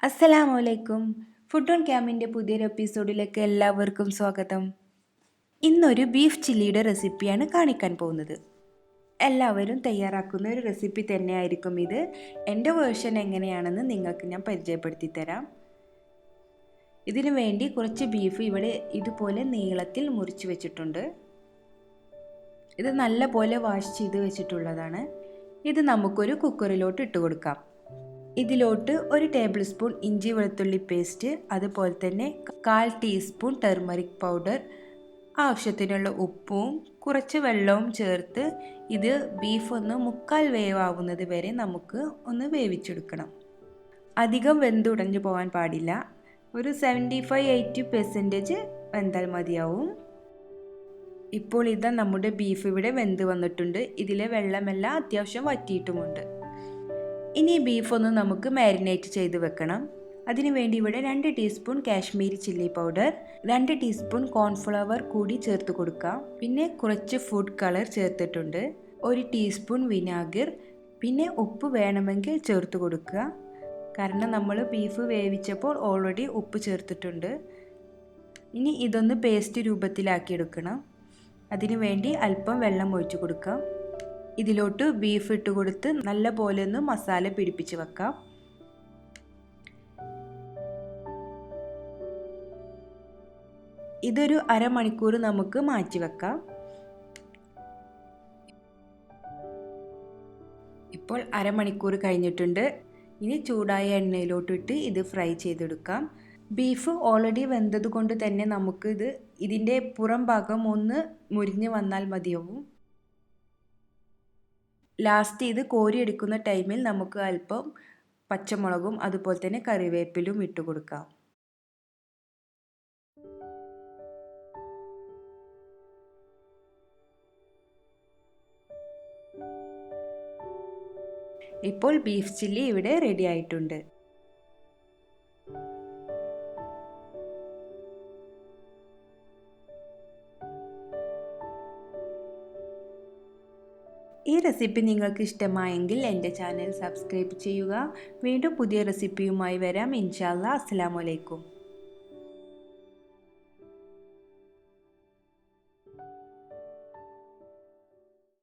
അസ്സലാമലൈക്കും. Food on ക്യാമിൻ്റെ പുതിയൊരു എപ്പിസോഡിലേക്ക് എല്ലാവർക്കും സ്വാഗതം. ഇന്നൊരു ബീഫ് ചില്ലിയുടെ റെസിപ്പിയാണ് കാണിക്കാൻ പോകുന്നത്. എല്ലാവരും തയ്യാറാക്കുന്ന ഒരു റെസിപ്പി തന്നെയായിരിക്കും ഇത്. എൻ്റെ വേർഷൻ എങ്ങനെയാണെന്ന് നിങ്ങൾക്ക് ഞാൻ പരിചയപ്പെടുത്തി തരാം. ഇതിനു വേണ്ടി കുറച്ച് ബീഫ് ഇവിടെ ഇതുപോലെ നീളത്തിൽ മുറിച്ച് വെച്ചിട്ടുണ്ട്. ഇത് നല്ല പോലെ വാഷ് ചെയ്ത് വെച്ചിട്ടുള്ളതാണ്. ഇത് നമുക്കൊരു കുക്കറിലോട്ട് ഇട്ട് കൊടുക്കാം. ഇതിലോട്ട് 1 ടേബിൾ സ്പൂൺ ഇഞ്ചി വെളുത്തുള്ളി പേസ്റ്റ്, അതുപോലെ തന്നെ 1/4 ടീസ്പൂൺ ടർമറിക് പൗഡർ, ആവശ്യത്തിനുള്ള ഉപ്പും കുറച്ച് വെള്ളവും ചേർത്ത് ഇത് ബീഫ് ഒന്ന് 1/4 വേവാവുന്നത് വരെ നമുക്ക് ഒന്ന് വേവിച്ചെടുക്കണം. അധികം വെന്തുടഞ്ഞു പോകാൻ പാടില്ല. ഒരു 75-80% വെന്താൽ മതിയാവും. ഇപ്പോൾ ഇതാ നമ്മുടെ ബീഫ് ഇവിടെ വെന്ത് വന്നിട്ടുണ്ട്. ഇതിലെ വെള്ളമെല്ലാം അത്യാവശ്യം വറ്റിയിട്ടുമുണ്ട്. ഇനി ബീഫ് ഒന്ന് നമുക്ക് മാരിനേറ്റ് ചെയ്ത് വെക്കണം. അതിനുവേണ്ടി ഇവിടെ 2 teaspoon Kashmiri chilli powder, 2 teaspoon cornflour കൂടി ചേർത്ത് കൊടുക്കാം. പിന്നെ കുറച്ച് ഫുഡ് കളർ ചേർത്തിട്ടുണ്ട്, 1 ടീസ്പൂൺ വിനാഗിർ, പിന്നെ ഉപ്പ് വേണമെങ്കിൽ ചേർത്ത് കൊടുക്കുക. കാരണം നമ്മൾ ബീഫ് വേവിച്ചപ്പോൾ ഓൾറെഡി ഉപ്പ് ചേർത്തിട്ടുണ്ട്. ഇനി ഇതൊന്ന് പേസ്റ്റ് രൂപത്തിലാക്കി എടുക്കണം. അതിനുവേണ്ടി അല്പം വെള്ളം ഒഴിച്ചു കൊടുക്കാം. ഇതിലോട്ട് ബീഫ് ഇട്ട് കൊടുത്ത് നല്ല പോലെ ഒന്ന് മസാല പിടിപ്പിച്ച് വെക്കാം. ഇതൊരു അരമണിക്കൂർ നമുക്ക് മാറ്റി വെക്കാം. ഇപ്പോൾ അരമണിക്കൂർ കഴിഞ്ഞിട്ടുണ്ട്. ഇനി ചൂടായ എണ്ണയിലോട്ടിട്ട് ഇത് ഫ്രൈ ചെയ്തെടുക്കാം. ബീഫ് ഓൾറെഡി വെന്തത് കൊണ്ട് തന്നെ നമുക്ക് ഇതിൻ്റെ പുറം ഭാഗം ഒന്ന് മുരിഞ്ഞ് വന്നാൽ മതിയാവും. ലാസ്റ്റ് ഇത് കോരിയെടുക്കുന്ന ടൈമിൽ നമുക്ക് അല്പം പച്ചമുളകും അതുപോലെ തന്നെ കറിവേപ്പിലും ഇട്ട് കൊടുക്കാം. ഇപ്പോൾ ബീഫ് ചില്ലി ഇവിടെ റെഡി ആയിട്ടുണ്ട്. ഈ റെസിപ്പി നിങ്ങൾക്ക് ഇഷ്ടമായെങ്കിൽ എൻ്റെ ചാനൽ സബ്സ്ക്രൈബ് ചെയ്യുക. വീണ്ടും പുതിയ റെസിപ്പിയുമായി വരാം. ഇൻഷാ അല്ലാഹ്. അസ്സലാമു അലൈക്കും.